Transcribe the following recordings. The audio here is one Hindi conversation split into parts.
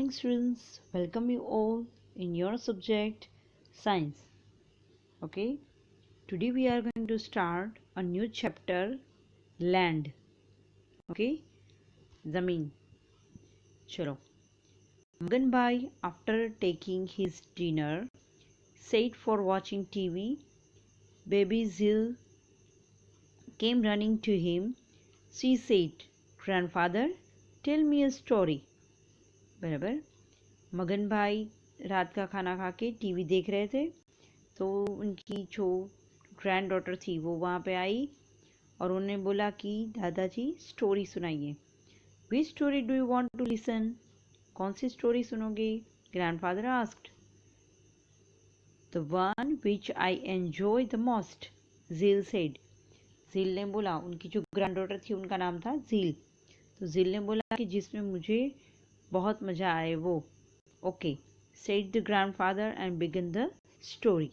morning, students. Welcome you all in your subject science. Okay, today we are going to start a new chapter, land. Okay, Zameen. Chalo. Magan Bhai, after taking his dinner, sat for watching TV. Baby Zil came running to him. She said, "Grandfather, tell me a story." बराबर मगन भाई रात का खाना खा के टीवी देख रहे थे, तो उनकी जो ग्रैंड डॉटर थी वो वहाँ पे आई और उन्होंने बोला कि दादाजी स्टोरी सुनाइए। Which story do you want to listen? कौन सी स्टोरी सुनोगे? Grandfather asked. The one which I enjoy the most, Jeel said. Jeel ने बोला, उनकी जो ग्रैंड डॉटर थी उनका नाम था जील, तो जील ने बोला कि जिसमें मुझे बहुत मज़ा आए वो। Okay, said the grandfather and begin the story.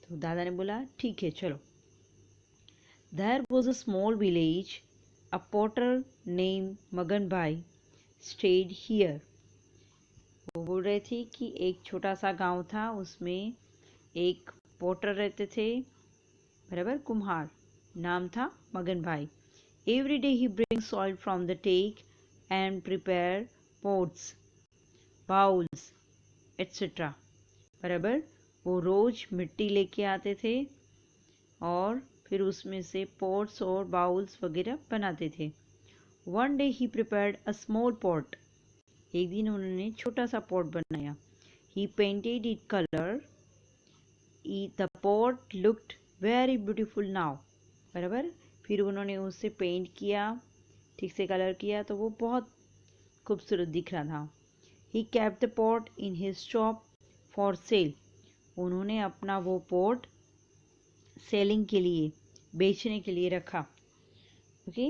तो दादा ने बोला ठीक है चलो। There was a small village. A potter named मगन भाई stayed here. वो बोल रहे थे कि एक छोटा सा गांव था, उसमें एक पोटर रहते थे, बराबर कुम्हार, नाम था मगन भाई। Every day he brings soil from the take and prepare pots, bowls, etc. बराबर वो रोज मिट्टी लेके आते थे और फिर उसमें से पॉट्स और बाउल्स वगैरह बनाते थे। One day he prepared a small pot. एक दिन उन्होंने छोटा सा पॉट बनाया। He painted it colour. The pot looked very beautiful now. बराबर फिर उन्होंने उसे पेंट किया, ठीक से कलर किया, तो वो बहुत खूबसूरत दिख रहा था। He kept the pot in his shop for sale. उन्होंने अपना वो पॉट सेलिंग के लिए, बेचने के लिए रखा। Okay,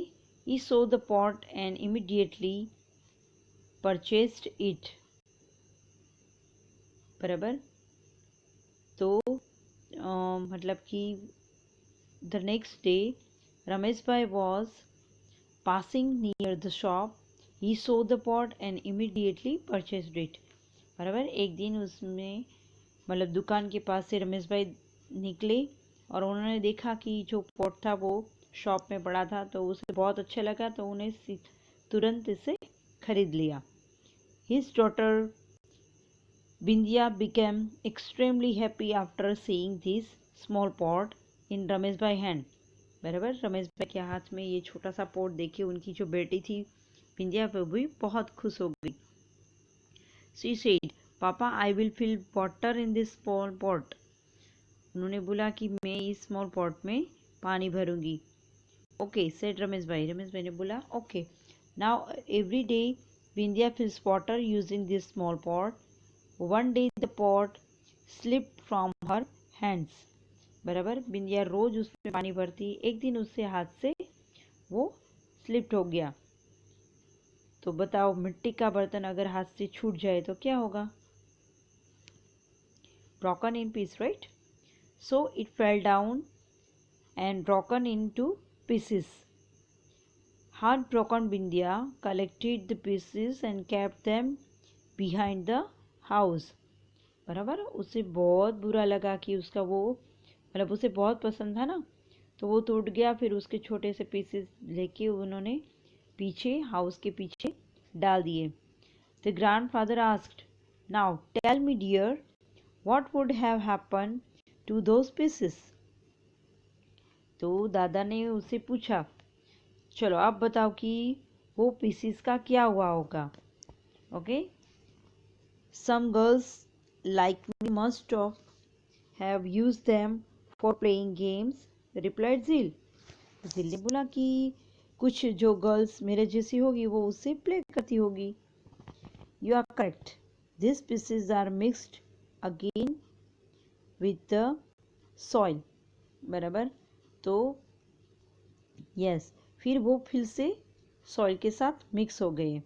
he so the pot and immediately purchased it. बराबर तो मतलब कि द नेक्स्ट डे रमेश भाई was passing near the shop. He so the pot and immediately purchased it. बराबर एक दिन उसमें मतलब दुकान के पास से रमेश भाई निकले और उन्होंने देखा कि जो पॉट था वो शॉप में पड़ा था, तो उसे बहुत अच्छा लगा, तो उन्हें तुरंत इसे खरीद लिया। His daughter Bindiya became extremely happy after seeing this small pot इन रमेश भाई हैंड। बराबर रमेश भाई के हाथ में ये छोटा सा पॉट देखे उनकी जो बेटी थी बिंदिया, वो भी बहुत खुश हो गई। She said, papa I will fill water in this small pot. उन्होंने बोला कि मैं इस स्मॉल पॉट में पानी भरूंगी। ओके सेड रमेश भाई। रमेश भाई ने बोला okay. Now every day Bindiya fills water using this small pot. One day the pot slipped from her hands. बराबर बिंदिया रोज उसमें पानी भरती, एक दिन उससे हाथ से वो स्लिप्ड हो गया। तो बताओ मिट्टी का बर्तन अगर हाथ से छूट जाए तो क्या होगा? Broken in peace, right? So it fell down and broken into pieces. Heartbroken Bindya collected the pieces and kept them behind the house. बराबर उसे बहुत बुरा लगा कि उसका वो मतलब उसे बहुत पसंद था ना, तो वो टूट गया। फिर उसके छोटे से पीसेस लेके उन्होंने पीछे हाउस के पीछे डाल दिए। The grandfather asked, "Now tell me, dear, what would have happened to those pieces?" तो दादा ने उससे पूछा, चलो आप बताओ कि वो पीसीस का क्या हुआ होगा। Okay, some girls like me must of have used them for playing games, replied Jheel. Jheel ने बोला कि कुछ जो गर्ल्स मेरे जैसी होगी वो उससे प्ले करती होगी। You are correct, this pieces are mixed again with the soil. बराबर तो यस, फिर वो फिर से सॉइल के साथ मिक्स हो गए।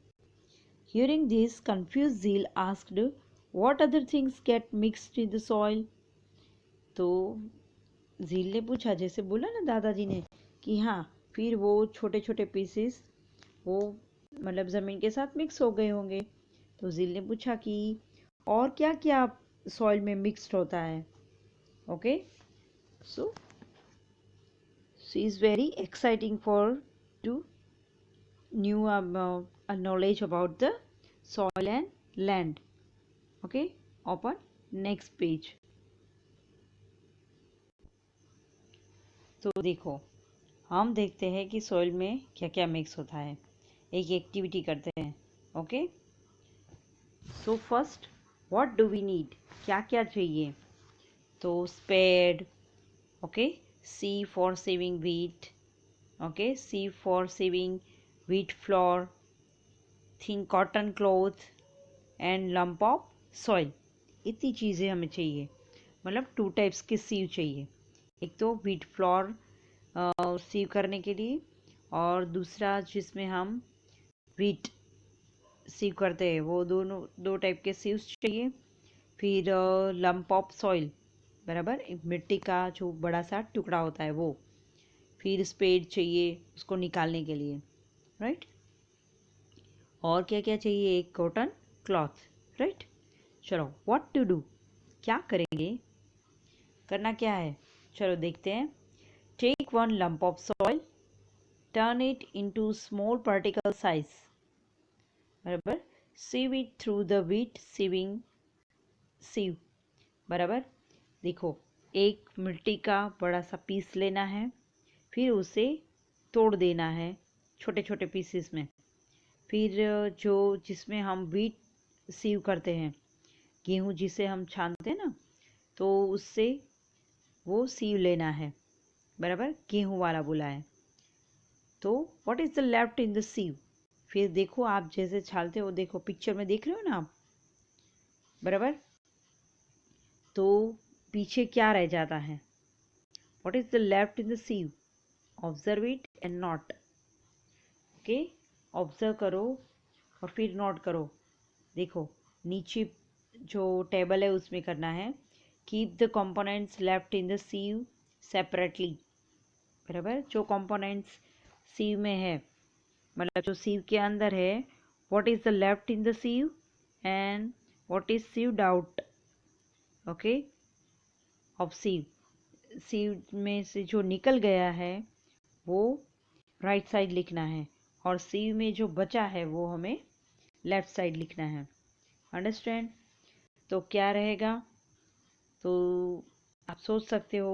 हियरिंग दिस कंफ्यूज झील asked, what other things get mixed in the soil? तो झील ने पूछा, जैसे बोला ना दादाजी ने कि हाँ फिर वो छोटे छोटे पीसेस वो मतलब ज़मीन के साथ मिक्स हो गए होंगे, तो जिल ने पूछा कि और क्या क्या सॉइल में मिक्स्ड होता है. Okay, so she is very exciting for to new knowledge about the soil and land. Okay, open next page. तो देखो, हम देखते हैं कि सॉइल में क्या क्या मिक्स होता है. एक एक्टिविटी करते हैं. Okay, so first what do we need, क्या क्या चाहिए. तो spade. Okay, sieve for sieving wheat. Okay, sieve for sieving wheat flour, thin cotton cloth and lump of soil. इतनी चीज़ें हमें चाहिए. मतलब 2 टाइप्स के सीव चाहिए. एक तो व्हीट फ्लोर सीव करने के लिए, और दूसरा जिसमें हम व्हीट सीव करते हैं, वो दोनों 2 टाइप के सीव्स चाहिए. फिर लम्प ऑफ सॉइल, बराबर, एक मिट्टी का जो बड़ा सा टुकड़ा होता है वो. फिर स्पेड चाहिए उसको निकालने के लिए, राइट. और क्या क्या चाहिए, एक कॉटन क्लॉथ, राइट. चलो, व्हाट टू डू, क्या करेंगे, करना क्या है, चलो देखते हैं. Take 1 lump of soil, turn it into small particle size, बराबर. sieve it through the wheat sieving sieve, बराबर. देखो, एक मिट्टी का बड़ा सा पीस लेना है, फिर उसे तोड़ देना है छोटे छोटे पीसेस में. फिर जो जिसमें हम व्हीट सीव करते हैं, गेहूँ जिसे हम छानते हैं ना, तो उससे वो सीव लेना है, बराबर. गेहूँ वाला बोला है. तो what is the left in the सीव, फिर देखो आप जैसे छालते हो, देखो पिक्चर में देख रहे हो ना आप, बराबर. तो पीछे क्या रह जाता है, what is the left in the सीव, observe it and note. Okay, observe करो और फिर नोट करो. देखो नीचे जो टेबल है उसमें करना है, keep the components left in the सीव separately, बराबर. जो कंपोनेंट्स सीव में है, मतलब जो सीव के अंदर है, what is the left in the sieve and what is sieved out. Okay, of sieve, sieve में से जो निकल गया है वो राइट साइड लिखना है, और सीव में जो बचा है वो हमें लेफ्ट साइड लिखना है. अंडरस्टैंड. तो क्या रहेगा, तो आप सोच सकते हो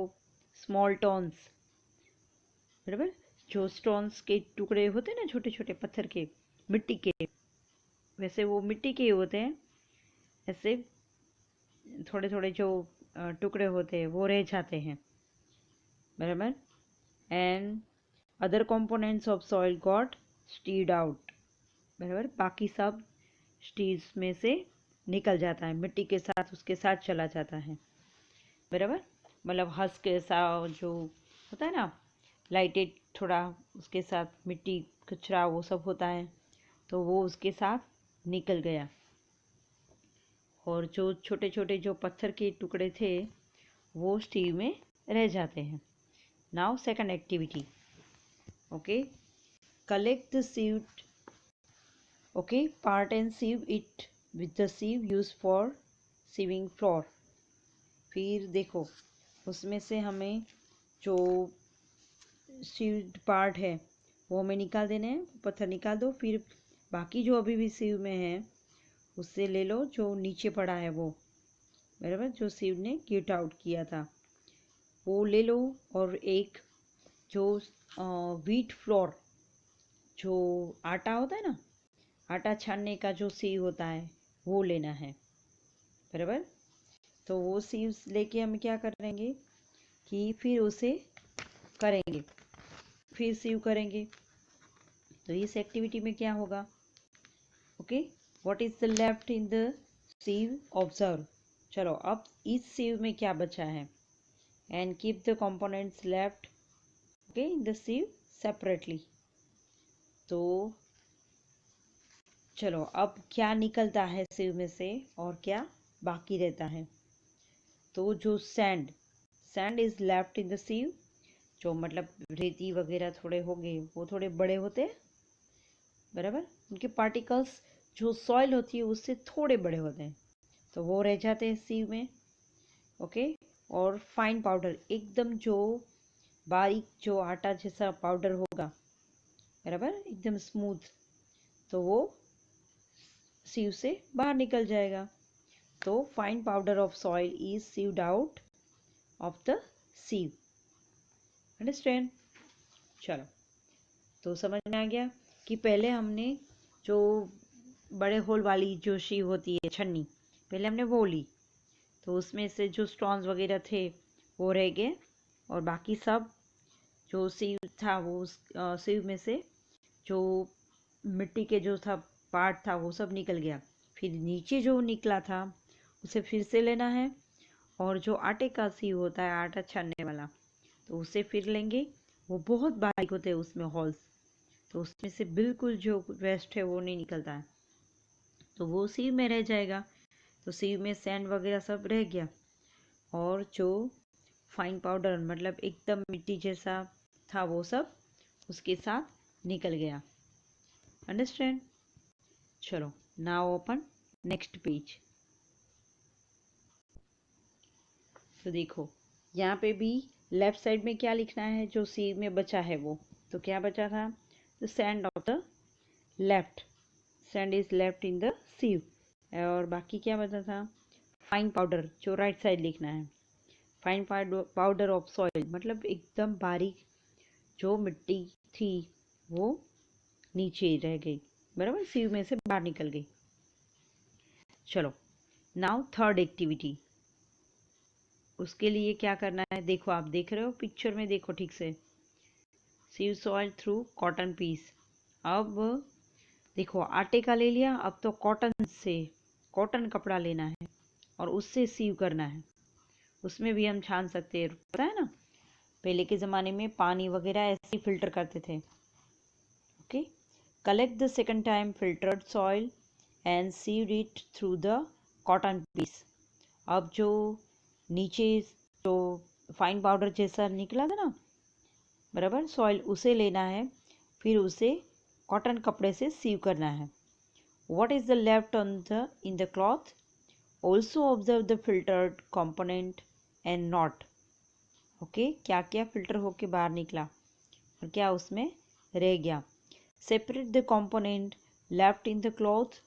स्मॉल टॉन्स, बराबर. जो स्टोन्स के टुकड़े होते हैं ना, छोटे छोटे पत्थर के, मिट्टी के, वैसे वो मिट्टी के होते हैं. ऐसे थोड़े थोड़े जो टुकड़े होते हैं वो रह जाते हैं, बराबर. And other components of soil got stead out, बराबर. बाकी सब स्टीज में से निकल जाता है, मिट्टी के साथ उसके साथ चला जाता है, बराबर. मतलब हंस के साथ जो होता है ना, लाइटेड थोड़ा, उसके साथ मिट्टी कचरा वो सब होता है, तो वो उसके साथ निकल गया. और जो छोटे छोटे जो पत्थर के टुकड़े थे वो स्टीव में रह जाते हैं. Now second activity. Okay, collect the sieved, okay, part and sieve it with the sieve use for sieving flour. फिर देखो उसमें से हमें जो सीव्ड पार्ट है वो हमें निकाल देने हैं, पत्थर निकाल दो. फिर बाकी जो अभी भी सीव में है उससे ले लो जो नीचे पड़ा है वो, बराबर, जो सीव ने गेट आउट किया था वो ले लो. और एक जो व्हीट फ्लोर, जो आटा होता है ना, आटा छानने का जो सीव होता है वो लेना है, बराबर. तो वो सीव्स लेके हम क्या करेंगे कि फिर उसे करेंगे, फिर सीव करेंगे. तो इस एक्टिविटी में क्या होगा, okay, what is the left in the सीव, observe. चलो अब इस सीव में क्या बचा है, and keep the components left, okay, in the सीव separately. तो चलो अब क्या निकलता है सीव में से और क्या बाकी रहता है. तो जो sand, sand is left in the सीव, जो मतलब रेती वगैरह थोड़े हो गए वो थोड़े बड़े होते हैं, बराबर. उनके पार्टिकल्स जो सॉइल होती है उससे थोड़े बड़े होते हैं, तो वो रह जाते हैं सीव में। ओके। और फाइन पाउडर एकदम जो बारीक जो आटा जैसा पाउडर होगा, बराबर एकदम स्मूथ, तो वो सीव से बाहर निकल जाएगा। तो fine powder of soil is sieved out of the sieve. Understand? चलो, तो समझ में आ गया कि पहले हमने जो बड़े होल वाली जो सीव होती है छन्नी, पहले हमने वो ली, तो उसमें से जो स्टोन्स वगैरह थे वो रह गए, और बाकी सब जो सीव था वो सीव में से जो मिट्टी के जो था पार्ट था वो सब निकल गया। फिर नीचे जो निकला था उसे फिर से लेना है, और जो आटे का सीव होता है आटा छानने वाला, तो उसे फिर लेंगे। वो बहुत बारीक होते हैं उसमें होल्स, तो उसमें से बिल्कुल जो वेस्ट है वो नहीं निकलता है, तो वो सीव में रह जाएगा। तो सीव में सैंड वगैरह सब रह गया, और जो फाइन पाउडर मतलब एकदम मिट्टी जैसा था वो सब उसके साथ निकल गया। अंडरस्टैंड? चलो, नाउ ओपन नेक्स्ट पेज। तो देखो यहाँ पे भी लेफ्ट साइड में क्या लिखना है, जो सीव में बचा है वो, तो क्या बचा था, the sand of the left, sand is left in the सीव। और बाकी क्या बचा था, फाइन पाउडर, जो राइट साइड लिखना है, फाइन पाउडर ऑफ सॉइल, मतलब एकदम बारीक जो मिट्टी थी वो नीचे रह गई, बराबर सीव में से बाहर निकल गई। चलो, नाउ थर्ड एक्टिविटी। उसके लिए क्या करना है, देखो आप देख रहे हो पिक्चर में, देखो ठीक से, सीव सॉइल थ्रू कॉटन पीस। अब देखो आटे का ले लिया, अब तो कॉटन से, कॉटन कपड़ा लेना है और उससे सीव करना है। उसमें भी हम छान सकते हैं, पता है ना, पहले के ज़माने में पानी वगैरह ऐसे ही फिल्टर करते थे। Okay. Collect the second time filtered soil and sieve it through the cotton piece. अब जो नीचे जो फाइन पाउडर जैसा निकला था ना, बराबर सॉइल, उसे लेना है, फिर उसे कॉटन कपड़े से सीव करना है। What is the left on the in the cloth, also observe the filtered component and not. Okay, क्या क्या फिल्टर होके बाहर निकला और क्या उसमें रह गया। Separate the component left in the cloth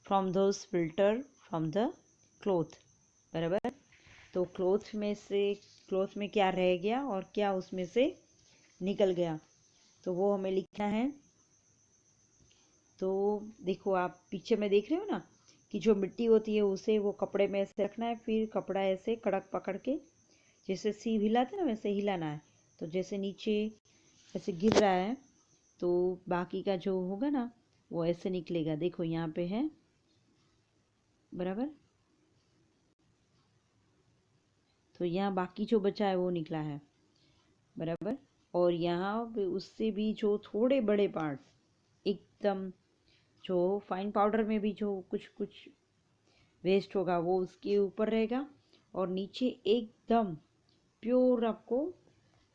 from those filter from the cloth. बराबर, तो क्लॉथ में क्या रह गया और क्या उसमें से निकल गया, तो वो हमें लिखना है। तो देखो आप पीछे में देख रहे हो ना कि जो मिट्टी होती है उसे वो कपड़े में ऐसे रखना है, फिर कपड़ा ऐसे कड़क पकड़ के जैसे सीव हिलाते ना वैसे हिलाना है, तो जैसे नीचे ऐसे गिर रहा है तो बाकी का जो होगा ना वो ऐसे निकलेगा। देखो यहाँ पे है, बराबर, तो यहाँ बाकी जो बचा है वो निकला है, बराबर। और यहाँ पे उससे भी जो थोड़े बड़े पार्ट, एकदम जो फाइन पाउडर में भी जो कुछ कुछ वेस्ट होगा वो उसके ऊपर रहेगा, और नीचे एकदम प्योर आपको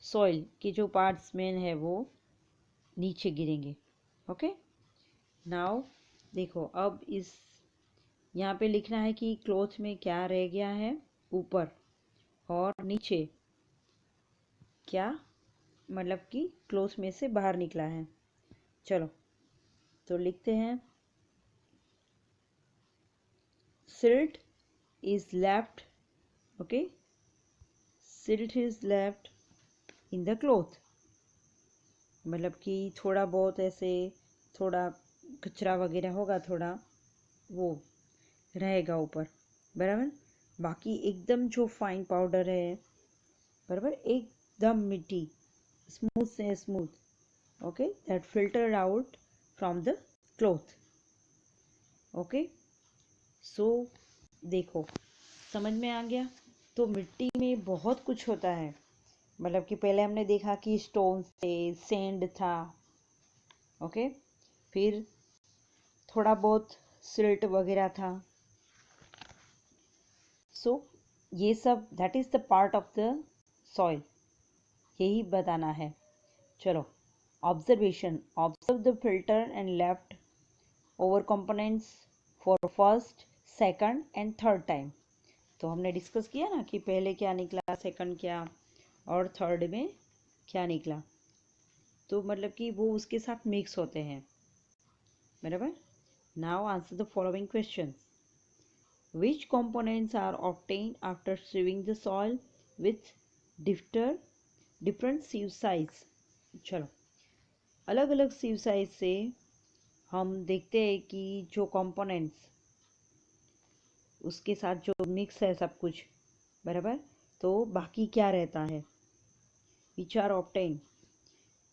सॉइल के जो पार्ट्स में है वो नीचे गिरेंगे। ओके। नाउ देखो अब इस यहाँ पे लिखना है कि क्लॉथ में क्या रह गया है ऊपर, और नीचे क्या, मतलब कि क्लॉथ में से बाहर निकला है। चलो, तो लिखते हैं, silt is left, okay, silt is left in the cloth, मतलब कि थोड़ा बहुत ऐसे थोड़ा कचरा वगैरह होगा, थोड़ा वो रहेगा ऊपर, बराबर। बाकी एकदम जो फाइन पाउडर है, बराबर, एकदम मिट्टी स्मूथ से smooth, okay, that filtered out from the cloth. Okay, so देखो समझ में आ गया। तो मिट्टी में बहुत कुछ होता है, मतलब कि पहले हमने देखा कि स्टोन्स थे, सैंड था, ओके, फिर थोड़ा बहुत सिल्ट वगैरह था। सो ये सब that is the part of the soil, यही बताना है। चलो, observation, observe the filter and left over components for first, second and third time. तो हमने डिस्कस किया ना कि पहले क्या निकला, सेकंड क्या और थर्ड में क्या निकला। तो मतलब कि वो उसके साथ मिक्स होते हैं, बराबर। Now answer the following questions. Which components are obtained after sieving the soil with different sieve size? चलो, अलग अलग sieve size से हम देखते हैं कि जो components उसके साथ जो मिक्स है सब कुछ, बराबर। तो बाकी क्या रहता है, which are obtained।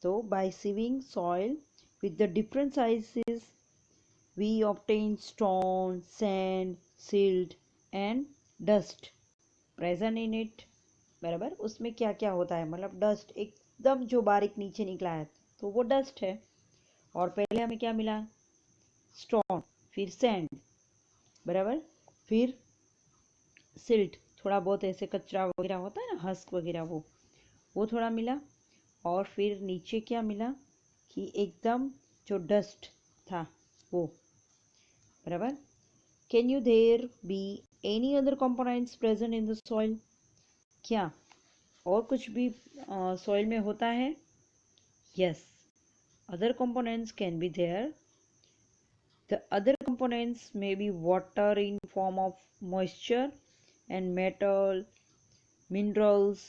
तो by sieving soil with the different sizes we obtain stone, sand, silt and dust present in it, बराबर। उसमें क्या क्या होता है, मतलब डस्ट एकदम जो बारीक नीचे निकला है तो वो डस्ट है। और पहले हमें क्या मिला, स्टोन, फिर सैंड, बराबर, फिर सिल्ट, थोड़ा बहुत ऐसे कचरा वगैरह होता है ना, हस्क वगैरह, वो थोड़ा मिला। और फिर नीचे क्या मिला कि एकदम जो डस्ट था वो, बराबर। Can you there be any other components present in the soil? क्या और कुछ भी सॉइल में होता है? Yes, other components can be there. The other components may be water in form of moisture and metal, minerals,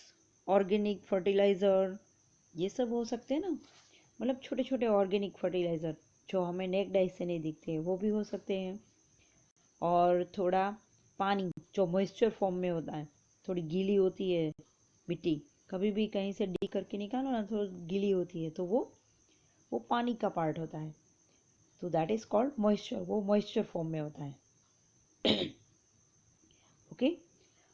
organic fertilizer, ये सब हो सकते हैं ना, मतलब छोटे छोटे ऑर्गेनिक फर्टिलाइज़र जो हमें नेक्ड आई से नहीं दिखते वो भी हो सकते हैं। और थोड़ा पानी जो मॉइस्चर फॉर्म में होता है, थोड़ी गीली होती है मिट्टी, कभी भी कहीं से डी करके निकालो ना तो गीली होती है, तो वो पानी का पार्ट होता है, तो दैट इज कॉल्ड मॉइस्चर, वो मॉइस्चर फॉर्म में होता है। Okay,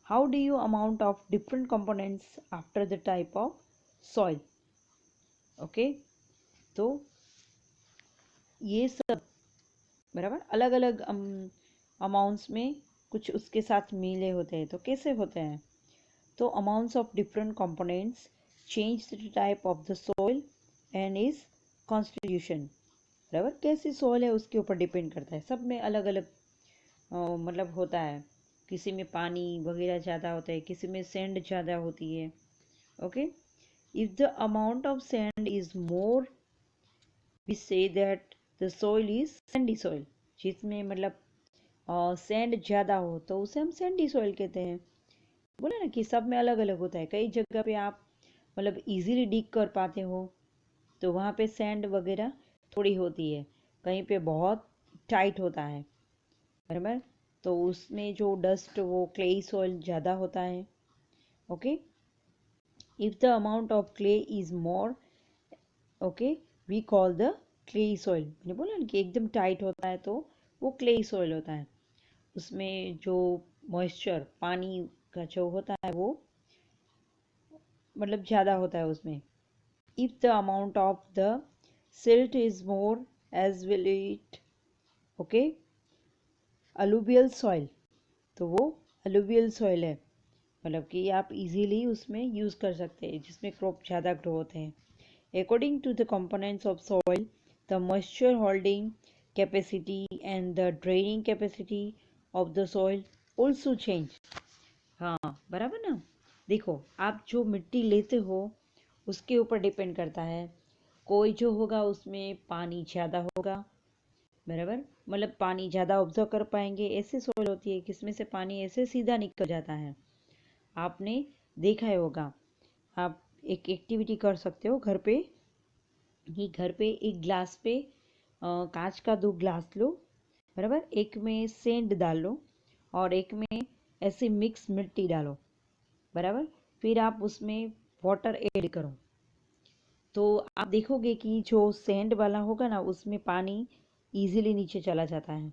how do you amount of different components after the type of soil? Okay, तो ये सब, बराबर, अलग अलग अमाउंट्स में कुछ उसके साथ मिले होते हैं, तो कैसे होते हैं? तो amounts of different components change the type of the soil and is constitution, बराबर। कैसी सॉइल है उसके ऊपर डिपेंड करता है, सब में अलग अलग मतलब होता है, किसी में पानी वगैरह ज़्यादा होता है, किसी में सैंड ज़्यादा होती है। Okay, if the amount of sand is more we say that the soil is sandy soil, जिसमें मतलब सैंड ज़्यादा हो तो उसे हम सैंडी सॉइल कहते हैं। बोला ना कि सब में अलग अलग होता है, कई जगह पे आप मतलब इजीली डिग कर पाते हो तो वहाँ पे सैंड वगैरह थोड़ी होती है, कहीं पे बहुत टाइट होता है, बराबर, तो उसमें जो डस्ट वो क्लेई सॉइल ज़्यादा होता है। Okay, if the amount of clay is more, okay, we call the clayey soil. मैंने बोला ना कि एकदम टाइट होता है तो वो क्लेई सॉइल होता है, उसमें जो मॉइस्चर पानी का जो होता है वो मतलब ज़्यादा होता है उसमें। If the amount of the silt is more as will it, okay, alluvial soil, तो वो अलुवियल सॉइल है, मतलब कि आप इजीली उसमें यूज़ कर सकते हैं, जिसमें क्रॉप ज़्यादा ग्रो होते हैं। According to the components of soil the moisture holding capacity and the draining capacity of the soil also change. हाँ, बराबर ना। देखो, आप जो मिट्टी लेते हो उसके ऊपर डिपेंड करता है, कोई जो होगा उसमें पानी ज़्यादा होगा, बराबर, मतलब पानी ज़्यादा ऑब्जर्व कर पाएंगे, ऐसी सॉइल होती है किसमें से पानी ऐसे सीधा निकल जाता है। आपने देखा ही होगा, आप एक एक्टिविटी कर सकते हो घर पे, कि घर पे एक ग्लास पे कांच का 2 ग्लास लो, बराबर, एक में सेंड डालो और एक में ऐसे मिक्स मिट्टी डालो, बराबर, फिर आप उसमें वाटर ऐड करो, तो आप देखोगे कि जो सेंड वाला होगा ना उसमें पानी इजीली नीचे चला जाता है,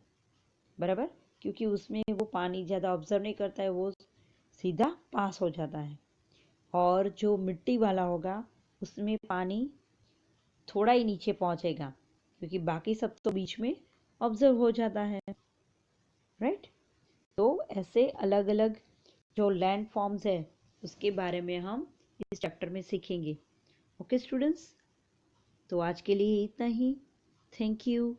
बराबर, क्योंकि उसमें वो पानी ज़्यादा ऑब्जर्व नहीं करता है, वो सीधा पास हो जाता है। और जो मिट्टी वाला होगा उसमें पानी थोड़ा ही नीचे पहुंचेगा, क्योंकि बाकी सब तो बीच में ऑब्जर्व हो जाता है, राइट। तो ऐसे अलग अलग जो लैंड फॉर्म्स है उसके बारे में हम इस चैप्टर में सीखेंगे। ओके स्टूडेंट्स, तो आज के लिए इतना ही। Thank you.